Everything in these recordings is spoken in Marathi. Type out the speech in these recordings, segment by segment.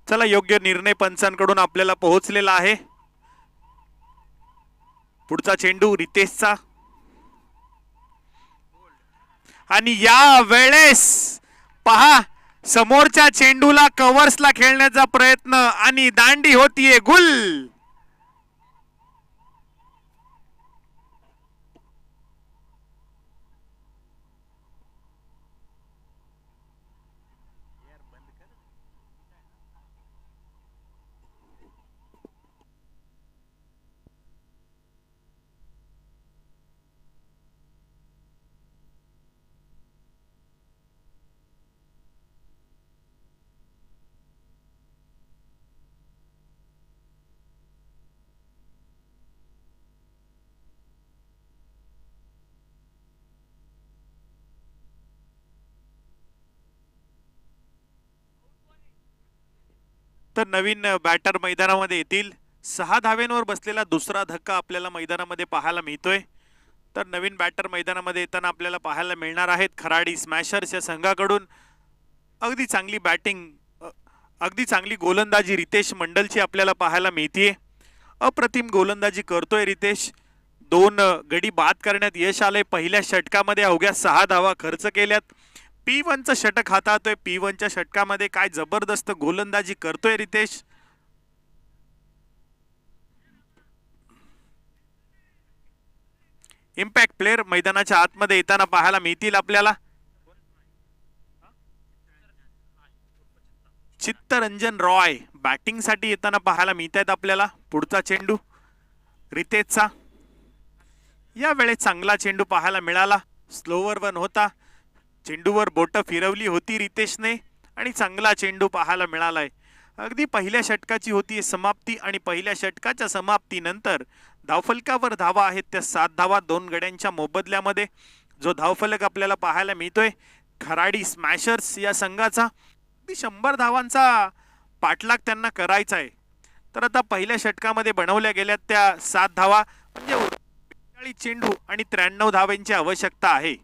चला, योग्य निर्णय पंचांकडून आपल्याला पोहोचलेला आहे. पुढचा चेंडू रितेशचा आणि या वेळेस पहा समोरच्या चेंडूला कव्हर्सला खेळण्याचा प्रयत्न आणि दांडी होतीये गुल. तर नवीन बॅटर मैदानामध्ये येतील. 6 धाव्यांवर बसलेला दुसरा धक्का आपल्याला मैदानामध्ये पाहायला मिळतोय. तर नवीन बॅटर मैदानामध्ये येताना आपल्याला पाहायला मिळणार आहेत खराडी स्मॅशर्स या संघाकडून. अगदी चांगली बॅटिंग, अगदी चांगली गोलंदाजी रितेश मंडलची आपल्याला पाहायला मिळतीये. अप्रतिम गोलंदाजी करतोय रितेश. 2 गडी बाद करण्यात यश आलंय. पहिल्या षटकामध्ये अवघ्या 6 धावा खर्च केल्यात. P1चं षटक हाताळतोय. P1च्या षटकामध्ये काय जबरदस्त गोलंदाजी करतोय रितेश. इम्पॅक्ट प्लेयर मैदानाच्या आतमध्ये येताना पाहायला मिळतील आपल्याला. चित्तरंजन रॉय बॅटिंग साठी येताना पाहायला मिळत आहेत आपल्याला. पुढचा चेंडू रितेशचा. या वेळेस चांगला चेंडू पाहायला मिळाला. स्लोवर वन होता. चेंडूवर बोट फिरवली होती रितेशने आणि चांगला चेंडू पाहायला मिळालाय. अगदी पहिल्या षटकाची होती समाप्ती आणि पहिल्या षटकाच्या समाप्तीनंतर धावफलकावर धावा आहेत त्या 7 धावा 2 गड्यांच्या मोबदल्यामध्ये. जो धावफलक आपल्याला पाहायला मिळतोय खराडी स्मॅशर्स या संघाचा. 100 धावांचा पाठलाग त्यांना करायचा आहे. तर आता पहिल्या षटकामध्ये बनवल्या गेल्या त्या 7 धावा म्हणजे 42 चेंडू आणि 93 धावांची आवश्यकता आहे.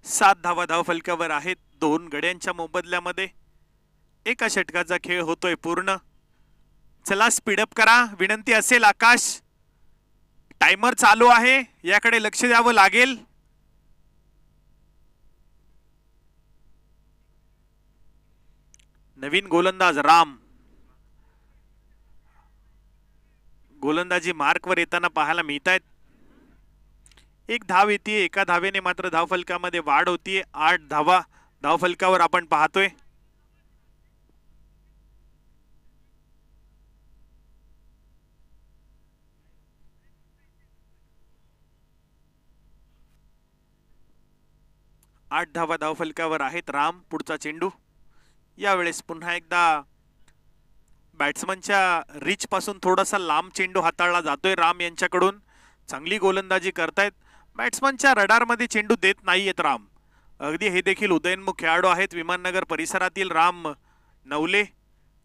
सात धावा धावफलकावर आहेत 2 गड्यांच्या मोबदल्यामध्ये. एका षटकाचा खेळ होतोय पूर्ण. चला स्पीडअप करा विनंती असेल. आकाश, टाइमर चालू आहे, याकडे लक्ष द्यावं लागेल. नवीन गोलंदाज राम गोलंदाजी मार्कवर येताना पाहायला मिळत आहेत. 1 धाव येते. एका धावेने मात्र धावफलकामध्ये वाढ होतीये. 8 धावा धावफलकावर आपण पाहतोय. आठ धावा धावफलकावर आहेत. राम पुढचा चेंडू. यावेळेस पुन्हा एकदा बॅट्समनच्या रिच पासून थोडासा लांब चेंडू हाताळला जातोय राम यांच्याकडून. चांगली गोलंदाजी करतायत. बॅट्समनच्या रडारमध्ये चेंडू देत नाहीयेत राम. अगदी हे देखील उदयनमुख खेळाडू आहेत विमाननगर परिसरातील राम नवले,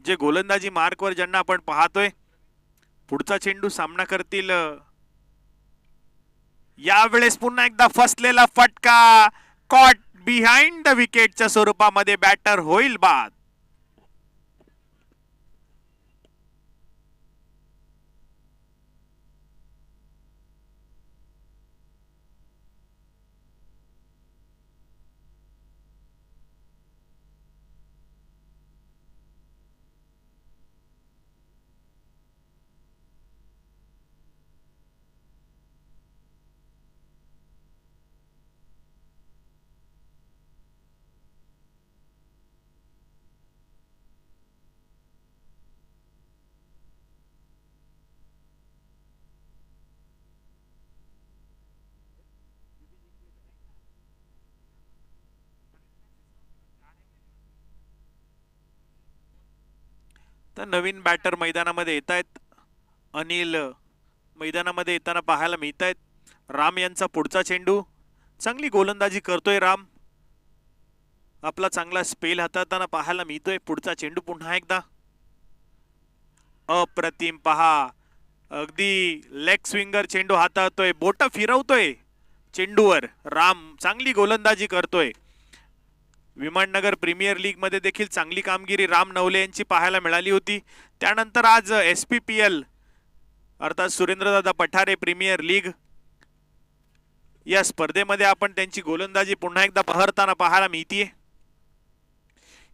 जे गोलंदाजी मार्कवर ज्यांना आपण पाहतोय. पुढचा चेंडू सामना करतील. यावेळेस पुन्हा एकदा फसलेला फटका. कॉट बिहाइंड द विकेटच्या स्वरूपामध्ये बॅटर होईल बाद. तर नवीन बॅटर मैदानामध्ये येत आहेत. अनिल मैदानामध्ये येताना पाहायला मिळत आहेत. राम यांचा पुढचा चेंडू, चांगली गोलंदाजी करतोय राम, आपला चांगला स्पेल हाताळताना पाहायला मिळतोय. पुढचा चेंडू पुन्हा एकदा अप्रतिम पहा, अगदी लेग स्विंगर चेंडू हाताळतोय, बोट फिरवतोय चेंडूवर. राम चांगली गोलंदाजी करतोय. विमाननगर प्रीमियर लीग मध्ये देखील चांगली कामगिरी राम नवले यांची पाहायला मिळाली होती. त्यानंतर आज SPPL अर्थात सुरेंद्रदादा पठारे प्रीमियर लीग या स्पर्धेमध्ये आपण त्यांची गोलंदाजी पुन्हा एकदा बहरताना पाहायला मिळतीये.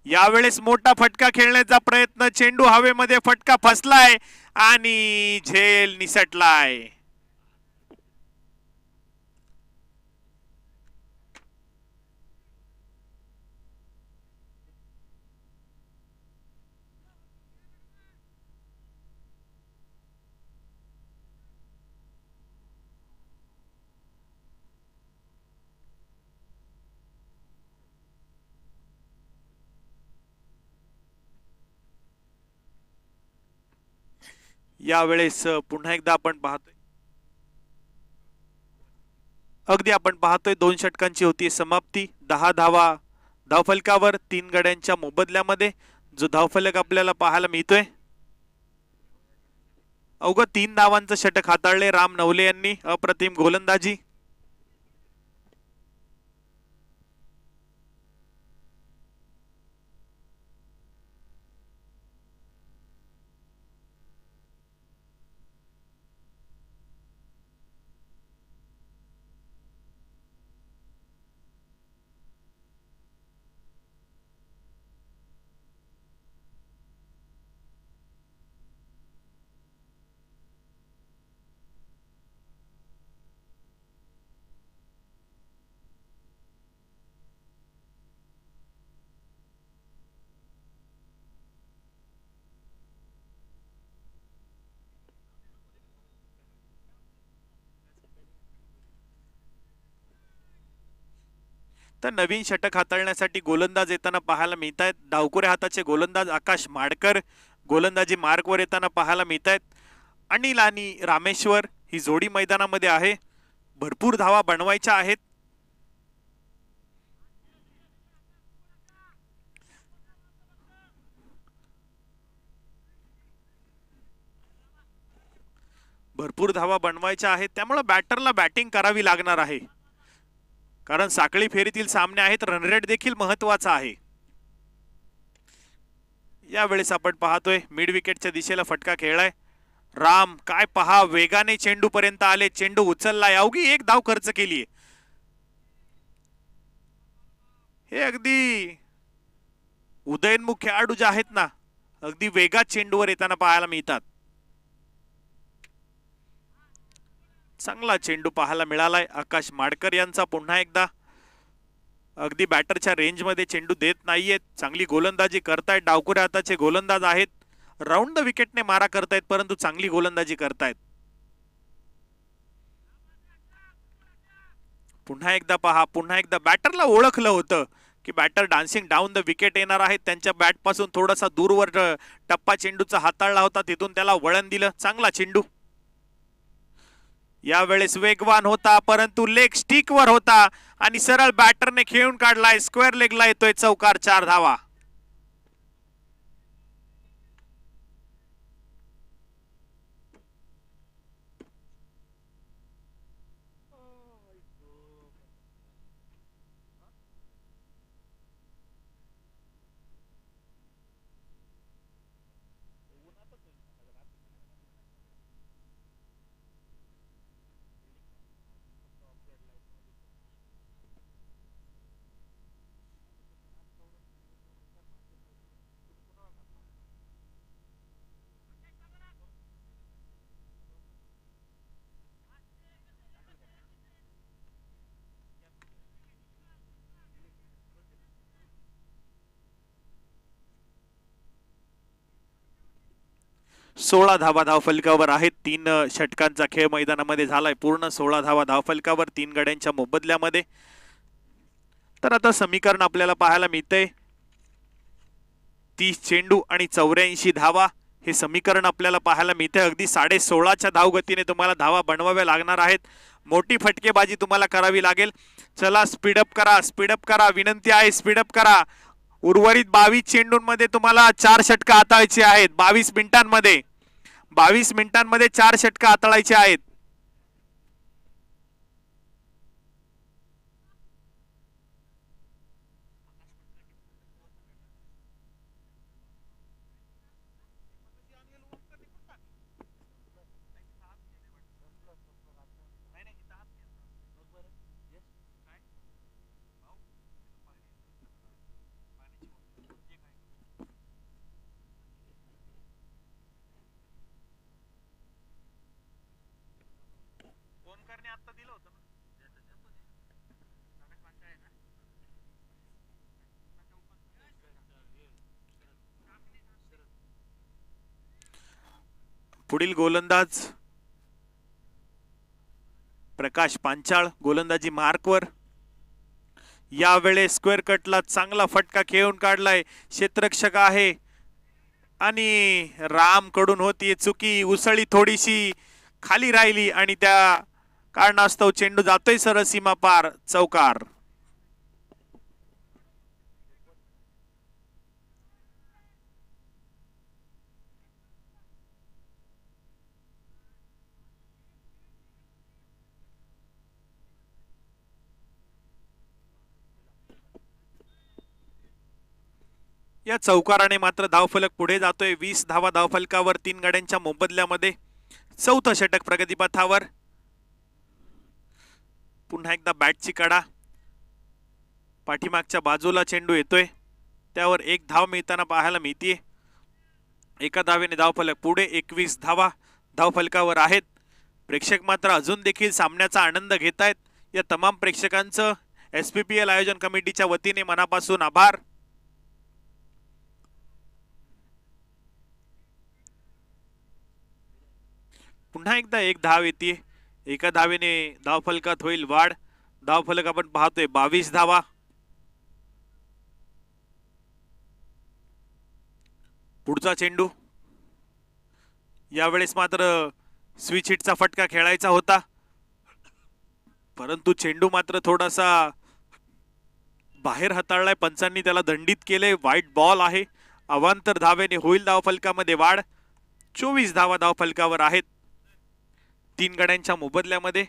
यावेळेस मोठा फटका खेळण्याचा प्रयत्न, चेंडू हवेमध्ये, फटका फसलाय आणि झेल निसटलाय. यावेळेस पुन्हा एकदा आपण पाहतोय, अगदी आपण पाहतोय 2 षटकांची होती समाप्ती. 10 धावा धावफलकावर 3 गड्यांच्या मोबदल्यामध्ये जो धावफलक आपल्याला पाहायला मिळतोय. अवघं 3 धावांचं षटक हाताळले राम नवले यांनी. अप्रतिम गोलंदाजी. तर नवीन षटक हाताळण्यासाठी गोलंदाज येताना पाहायला मिळत आहेत. डावकुऱ्या हाताचे गोलंदाज आकाश माडकर गोलंदाजी मार्कवर येताना पाहायला मिळत आहेत. अनिल आणि रामेश्वर ही जोडी मैदानामध्ये आहे. भरपूर धावा बनवायच्या आहेत. भरपूर धावा बनवायच्या आहेत, त्यामुळे बॅटरला बॅटिंग करावी लागणार आहे, कारण साखळी फेरीतील सामने आहेत. रनरेट देखील महत्वाचा आहे. यावेळेस आपण पाहतोय मिड विकेटच्या दिशेला फटका खेळलाय राम. काय पहा, वेगाने चेंडू पर्यंत आले, चेंडू उचललाय, अवघी 1 धाव खर्च केली. हे अगदी उदयनमुख खेळाडू जे आहेत ना, अगदी वेगात चेंडूवर येताना पाहायला मिळतात. चांगला चेंडू पाहायला मिळालाय आकाश माडकर यांचा. पुन्हा एकदा अगदी बॅटरच्या रेंज मध्ये चेंडू देत नाहीयेत. चांगली गोलंदाजी करतायत. डावकुऱ्या हाताचे गोलंदाज आहेत. राऊंड द विकेटने मारा करतायत, परंतु चांगली गोलंदाजी करतायत. पुन्हा एकदा पहा, पुन्हा एकदा बॅटरला ओळखलं होतं की batter dancing down the wicket येणार आहेत. त्यांच्या बॅट पासून थोडासा दूरवर टप्पा चेंडूचा हाताळला होता, तिथून त्याला वळण दिलं. चांगला चेंडू. यावेळेस वेगवान होता, परंतु लेग स्टिक वर होता आणि सरळ बॅटरने खेळून काढलाय. स्क्वेअर लेगला येतोय चौकार. 4 धावा. सोळा धावा धावफलकावर आहेत. 3 षटकांचा खेळ मैदानामध्ये झालाय पूर्ण. 16 धावा धावफलकावर 3 गड्यांच्या मोबदल्यामध्ये. तर आता समीकरण आपल्याला पाहायला मिळतंय 30 चेंडू आणि 84 धावा हे समीकरण आपल्याला पाहायला मिळते. अगदी 16.5च्या धावगतीने तुम्हाला धावा बनवाव्या लागणार आहेत. मोठी फटकेबाजी तुम्हाला करावी लागेल. चला स्पीडअप करा, विनंती आहे स्पीडअप करा. उर्वरित 22 चेंडूंमध्ये तुम्हाला 4 षटकं हाताळायची आहेत. 22 मिनिटांमध्ये 4 षटकं हाताळायची आहेत. आता दिलं होतं पुढील गोलंदाज प्रकाश पांचाळ गोलंदाजी मार्कवर. यावेळेस स्क्वेअर कटला चांगला फटका खेळून काढलाय. क्षेत्ररक्षक आहे आणि राम कडून होती चुकी. उसळी थोडीशी खाली राहिली आणि त्या कारणास्तव चेंडू जातोय सरळ सीमा पार. चौकार. या चौकाराने मात्र धावफलक पुढे जातोय. 20 धावा धावफलकावर 3 गड्यांच्या मोबदल्यामध्ये. चौथं षटक प्रगतीपथावर. पुन्हा एकदा बॅटची कडा. पाठीमागच्या बाजूला चेंडू येतोय. त्यावर 1 धाव मिळताना पाहायला मिळतीये. एका धावेने धावफलक पुढे. 21 धावा धावफलकावर आहेत. प्रेक्षक मात्र अजून देखील सामन्याचा आनंद घेतायत. या तमाम प्रेक्षकांचं SPPL आयोजन कमिटीच्या वतीने मनापासून आभार. पुन्हा एकदा 1 धाव येते. एका धावेने धावफलकात होईल वाढ. धावफलक आपण पाहतोय 22 धावा. पुढचा चेंडू. यावेळेस मात्र स्विच हिटचा फटका खेळायचा होता, परंतु चेंडू मात्र थोडासा बाहेर हाताळलाय. पंचांनी त्याला दंडित केले. वाईट बॉल आहे. अवांतर धावेने होईल धावफलकामध्ये वाढ. 24 धावा धावफलकावर आहेत 3 गड्यांच्या मोबदल्यामध्ये.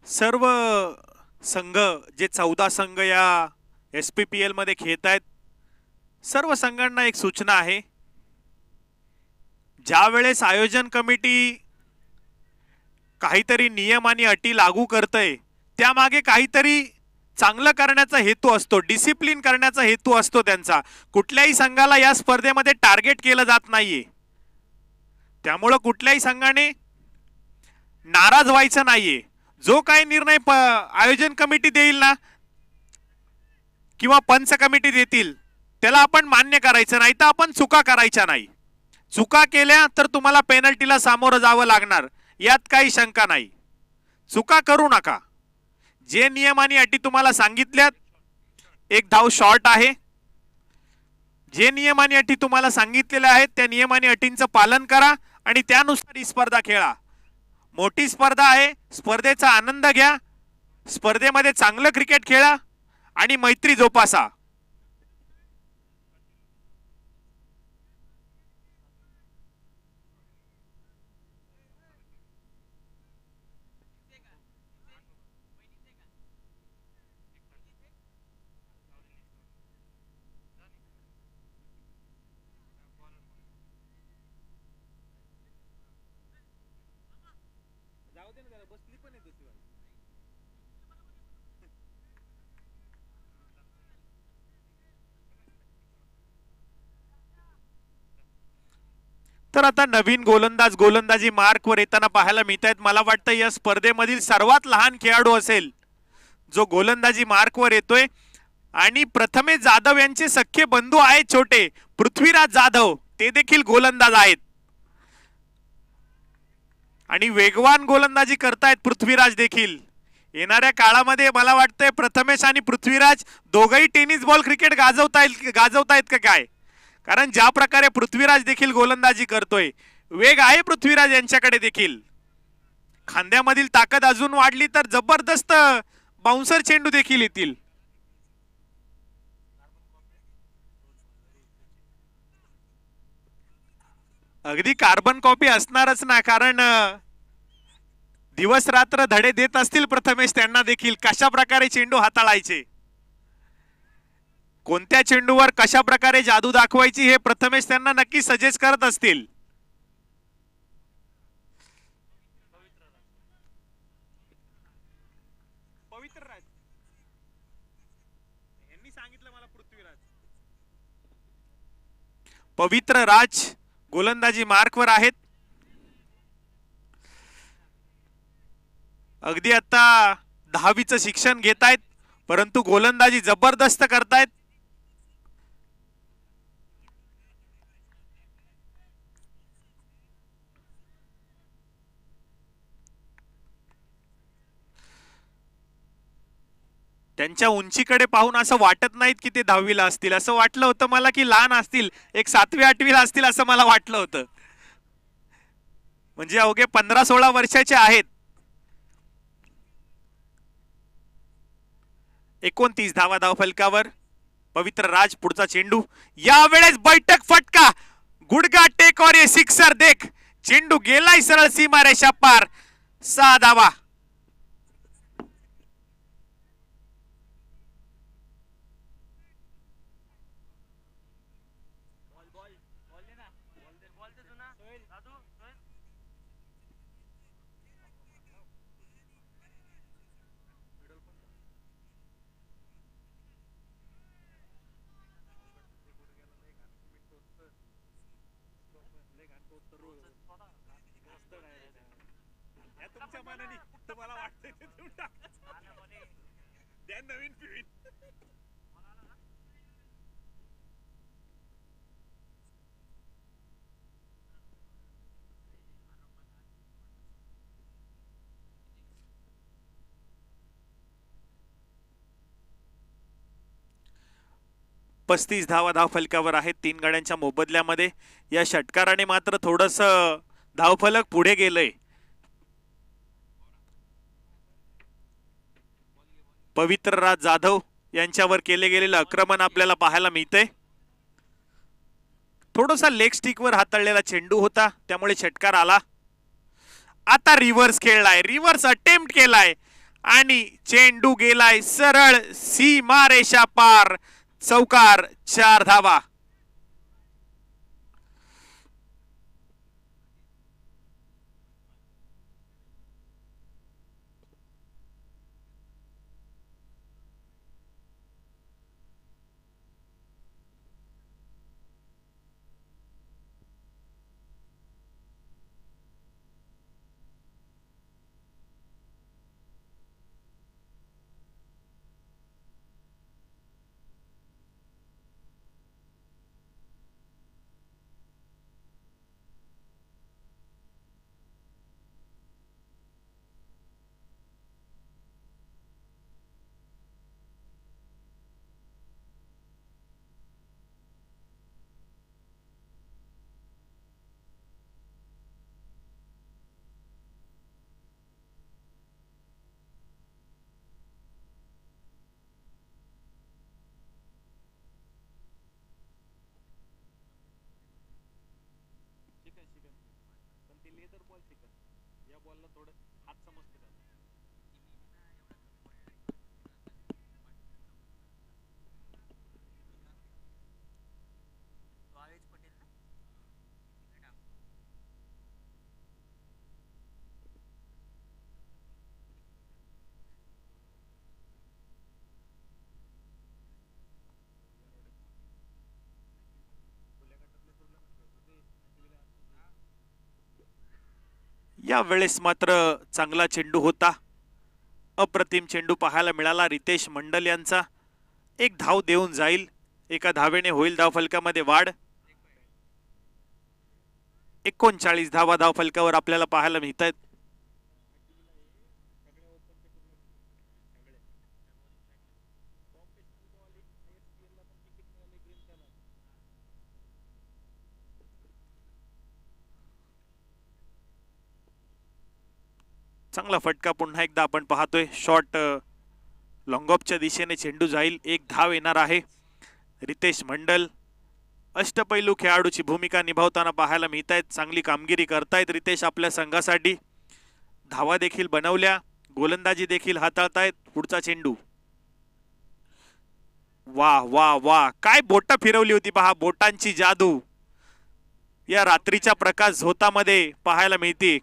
सर्व संघ जे 14 संघ या SPPL मध्ये खेळत आहेत, सर्व संघांना एक सूचना आहे. ज्या वेळेस आयोजन कमिटी काहीतरी नियम आणि अटी लागू करते, त्यामागे काहीतरी चांगलं करण्याचा हेतू असतो, डिसिप्लिन करण्याचा हेतू असतो त्यांचा. कुठल्याही संघाला या स्पर्धेमध्ये टार्गेट केलं जात नाहीये. त्यामुळे कुठल्याही संघाने नाराज व्हायचं नाहीये. जो काही निर्णय आयोजन कमिटी देईल ना किंवा पंच कमिटी देतील त्याला आपण मान्य करायचं नाही, तर आपण चुका करायच्या नाही. चुका केल्या तर तुम्हाला पेनल्टीला सामोरं जावं लागणार, यात काही शंका नाही. चुका करू नका. जे नियम आणि अटी तुम्हाला सांगितल्यात, 1 धाव शॉर्ट आहे. जे नियम आणि अटी तुम्हाला सांगितलेल्या आहेत त्या नियम आणि अटींचं पालन करा आणि त्यानुसार ही स्पर्धा खेळा. मोठी स्पर्धा आहे, स्पर्धेचा आनंद घ्या. स्पर्धेमध्ये चांगलं क्रिकेट खेळा आणि मैत्री जोपासा. तर आता नवीन गोलंदाज गोलंदाजी मार्कवर येताना पाहायला मिळत आहेत. मला वाटतं या स्पर्धेमधील सर्वात लहान खेळाडू असेल जो गोलंदाजी मार्कवर येतोय. आणि प्रथमेश जाधव यांचे सख्खे बंधू आहेत छोटे पृथ्वीराज जाधव, ते देखील गोलंदाज आहेत आणि वेगवान गोलंदाजी करतायत पृथ्वीराज देखील. येणाऱ्या काळामध्ये मला वाटतंय प्रथमेश आणि पृथ्वीराज दोघंही टेनिस बॉल क्रिकेट गाजवतायत का काय, कारण ज्या प्रकारे पृथ्वीराज देखील गोलंदाजी करतोय, वेग आहे पृथ्वीराज यांच्याकडे देखील. खांद्यामधील ताकद अजून वाढली तर जबरदस्त बाउन्सर चेंडू देखील येतील. अगदी कार्बन कॉपी असणारच ना, कारण दिवस रात्र धडे देत असतील प्रथमेश त्यांना देखील कशा प्रकारे चेंडू हाताळायचे, कोणत्या चेंडूवर कशा प्रकारे जादू दाखवायची हे प्रथमेश त्यांना नक्की सजेस्ट करत असतील. पवित्र राज गोलंदाजी मार्कवर आहेत. अगदी आता 10वीचं शिक्षण घेतायत, परंतु गोलंदाजी जबरदस्त करतायत. त्यांच्या उंचीकडे पाहून असं वाटत नाहीत की ते 10वीला असतील. असं वाटलं होतं मला की लहान असतील, एक 7वी-8वीला असतील असं मला वाटलं होतं. म्हणजे अवघे 15-16 वर्षाचे आहेत. 29 धावा धावफलकावर. पवित्र राज पुढचा चेंडू, यावेळेस बैठक फटका, गुडगा टेक और ये सिक्सर देख, चेंडू गेलाय सरळ सीमारेषा पार. 6 धावा. तुम्हाला वाटतंय नवीन पिढी. पस्तीस धावा धावफलकावर आहेत 3 गाड्यांच्या मोबदल्यामध्ये. या षटकाराने मात्र थोडस धावफलक पुढे गेलंय. पवित्र राज जाधव यांच्यावर केले गेलेलं आक्रमण आपल्याला पाहायला मिळतंय. थोडासा लेग स्टिकवर हाताळलेला चेंडू होता, त्यामुळे षटकार आला. आता रिव्हर्स खेळलाय, रिव्हर्स अटेम्प्ट केलाय आणि चेंडू गेलाय सरळ सीमारेषा पार. चौकार. 4 धावा. या बॉलला थोडं हात समजते. या वेळेस मात्र चांगला चेंडू होता. अप्रतिम चेंडू पाहायला मिळाला रितेश मंडल यांचा. एक धाव देऊन जाईल, एका धावेने होईल धावफलकामध्ये वाढ. 39 धावा धावफलकावर आपल्याला पाहायला मिळत आहेत. चांगला फटका पुन्हा एकदा आपण पाहतोय. शॉट लॉंगऑफच्या दिशेने चेंडू जाईल. एक धाव येणार आहे. रितेश मंडल अष्टपैलू खेळाडूची भूमिका निभावताना पाहायला मिळत आहेत. चांगली कामगिरी करतायत रितेश आपल्या संघासाठी. धावा देखील बनवल्या, गोलंदाजी देखील हाताळतायत. पुढचा चेंडू. वाह वाह वाह, काय बोट फिरवली होती पहा. बोटांची जादू या रात्रीच्या प्रकाश झोतामध्ये पाहायला मिळते.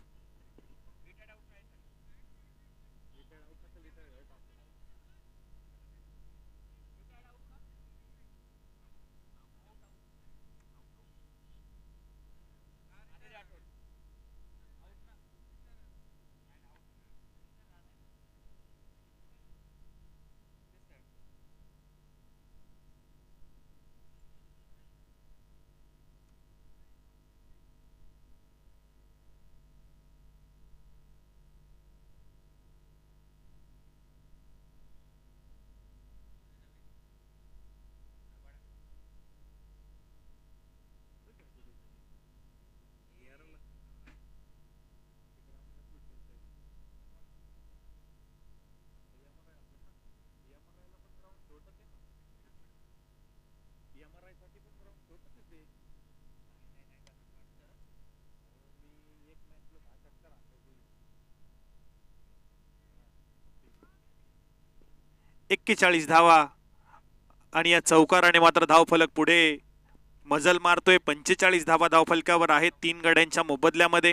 एक्केचाळीस धावा आणि या चौकाराने मात्र धावफलक पुढे मजल मारतोय. 45 धावा धावफलकावर आहेत 3 गड्यांच्या मोबदल्यामध्ये.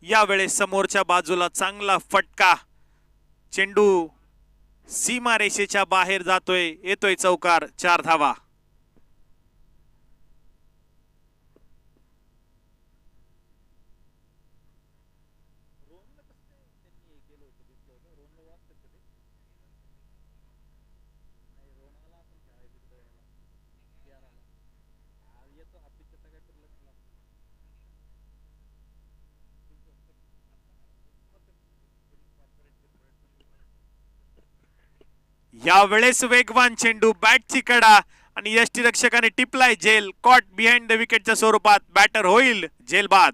यावेळेस समोरच्या बाजूला चांगला फटका. चेंडू सीमा रेषेच्या बाहेर जातोय. येतोय चौकार. 4 धावा. यावेळेस वेगवान चेंडू, बॅटची कडा आणि यष्टीरक्षकाने टिपलाय झेल. कॉट बिहाइंड द विकेटच्या स्वरूपात. बॅटर होईल झेल बाद.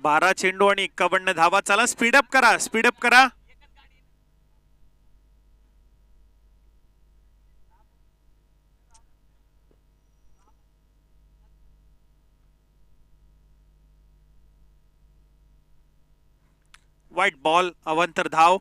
बारा चेंडू आणि 51 धावा. चला स्पीडअप करा, स्पीडअप करा. व्हाईट बॉल, अवांतर धाव.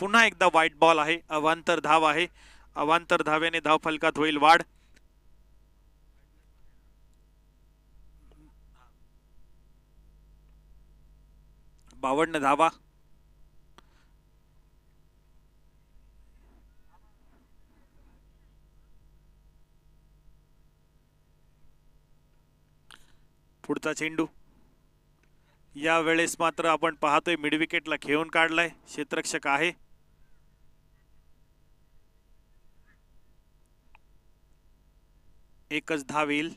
पुन्हा एकदा व्हाईट बॉल आहे. अवांतर धाव आहे. अवांतर धावेने धाव फलकात होईल वाढ. 52 धावा. पुढचा चेंडू. या वेळेस मात्र आपण पाहतोय मिड विकेटला खेळून काढलाय, क्षेत्ररक्षक आहे. एकच धाव येईल.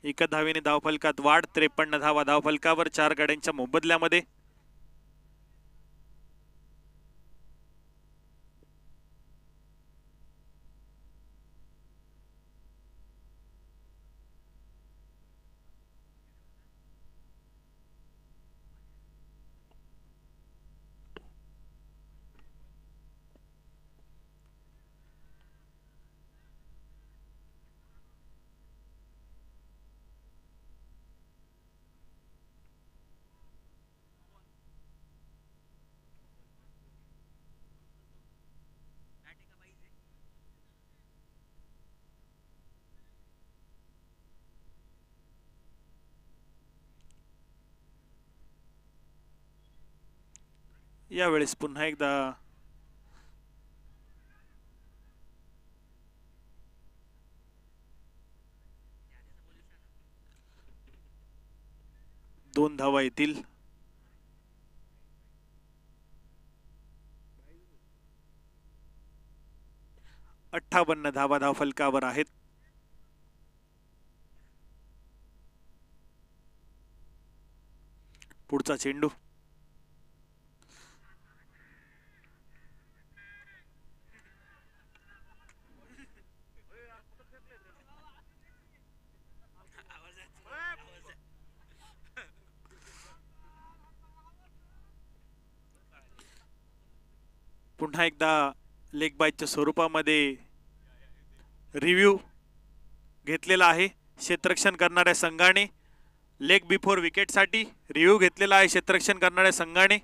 एका धावेने धावफलकात वाढ. 53 धावा धावफलकावर 4 गड्यांच्या मोबदल्यामध्ये. यावेळेस पुन्हा एकदा दोन धावा येतील. 58 धावा धावफलकावर आहेत. पुढचा चेंडू. पुन्हा एकदा लेग बायच्या स्वरूपामध्ये रिव्ह्यू घेतलेला आहे क्षेत्ररक्षण करणाऱ्या संघाने. लेग बिफोर विकेटसाठी रिव्ह्यू घेतलेला आहे क्षेत्ररक्षण करणाऱ्या संघाने.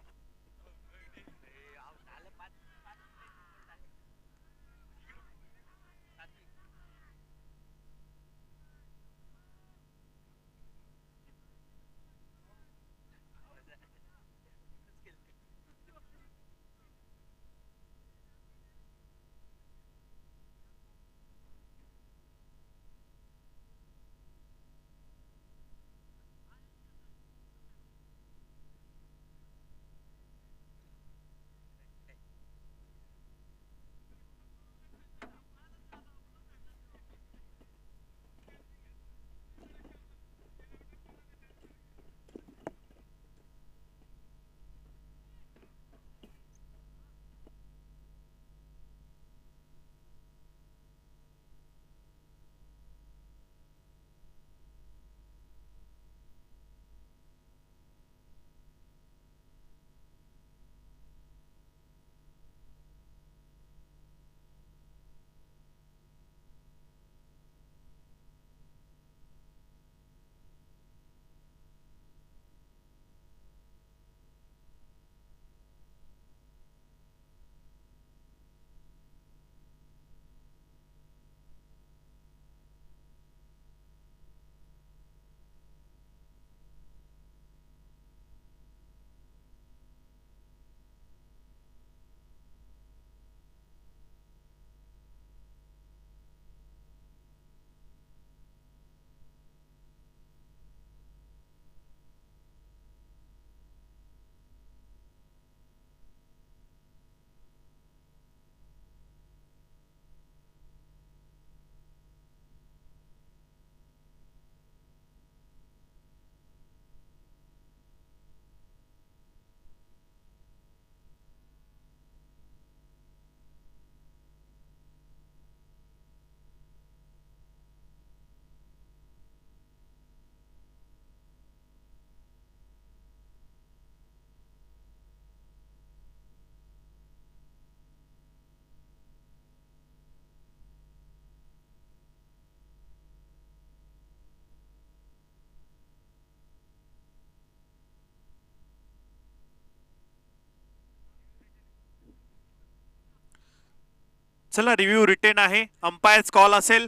चला रिव्ह्यू रिटेन आहे. अंपायर्स कॉल असेल.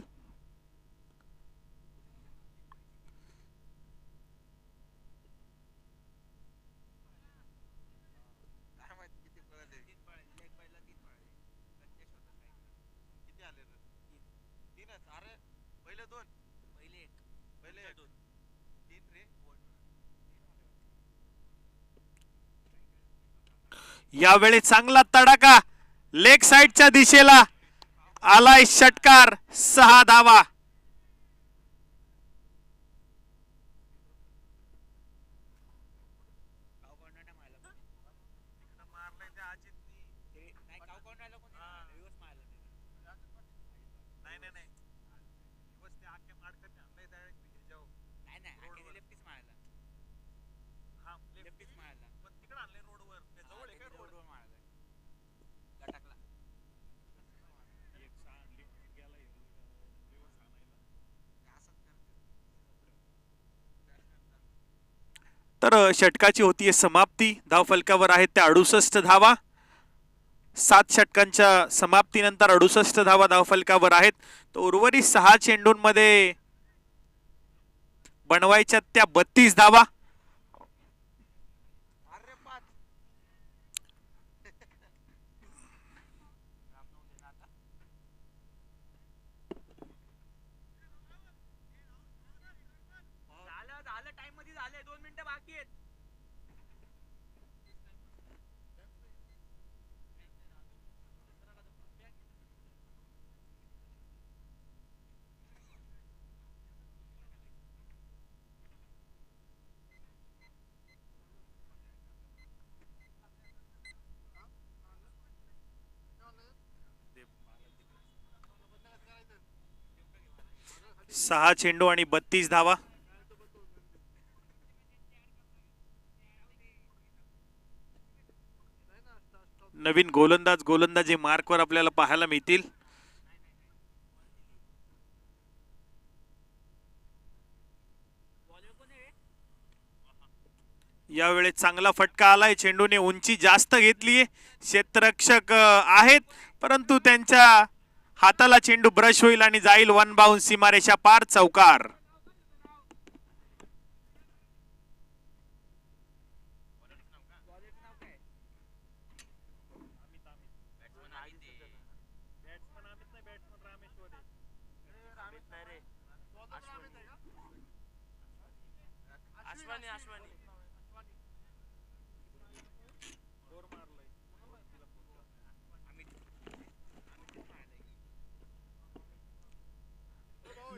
यावेळी चांगला तडाखा लेग साइडच्या दिशेला आलाय षटकार 6 धावा. तर षटकाची होतीये समाप्ती. धावफलकावर आहेत त्या 68 धावा. 7 षटकांच्या समाप्तीनंतर 68 धावा धावफलकावर आहेत. तर उर्वरित 6 चेंडूंमध्ये बनवायच्या त्या 32 धावा. सहा चेंडू आणि 32 धावा. नवीन गोलंदाजी मार्कवर आपल्याला पाहायला मिळतील. यावेळी चांगला फटका आलाय. चेंडूने उंची जास्त घेतलीये. क्षेत्ररक्षक आहेत परंतु त्यांच्या हाताला चेंडू ब्रश होईल आणि जाईल वन बाउंस सीमारेषा पार. चौकार.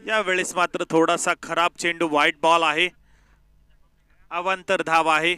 यावेळेस मात्र थोडासा खराब चेंडू. व्हाईट बॉल आहे. अवांतर धाव आहे.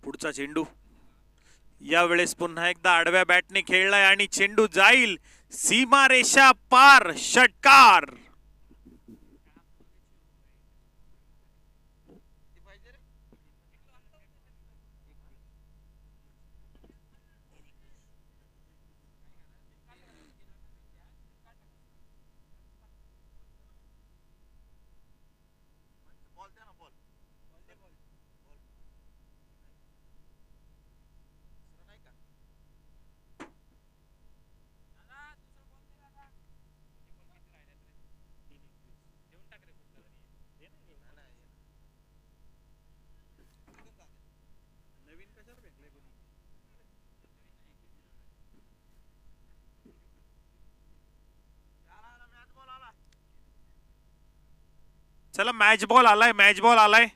पुढचा चेंडू. यावेळेस पुन्हा एकदा आडव्या बॅटने खेळलाय आणि चेंडू जाईल सीमारेषा पार. षटकार. चला मॅच बॉल आलाय. मॅच बॉल आलाय.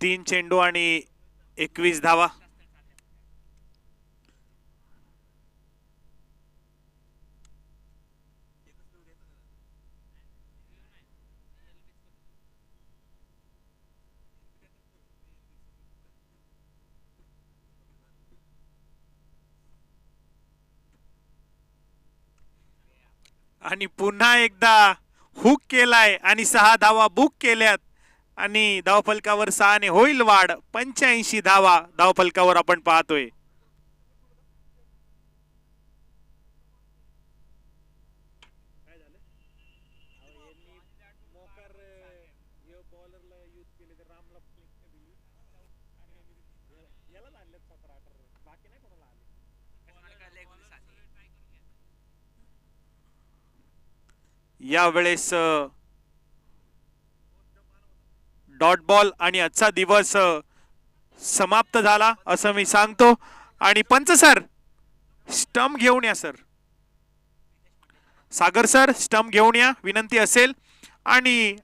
तीन चेंडू आणि 21 धावा. आणि पुन्हा एकदा हुक केलाय आणि 6 धावा बुक केल्यात आणि धावफलकावर 6 ने होईल वाढ. 85 धावा धावफलकावर आपण पाहतोय. यावेळेस डॉट बॉल आणि आजचा दिवस समाप्त झाला असं मी सांगतो. आणि पंच सर स्टंप घेऊन या सर. सागर सर स्टंप घेऊन या विनंती असेल. आणि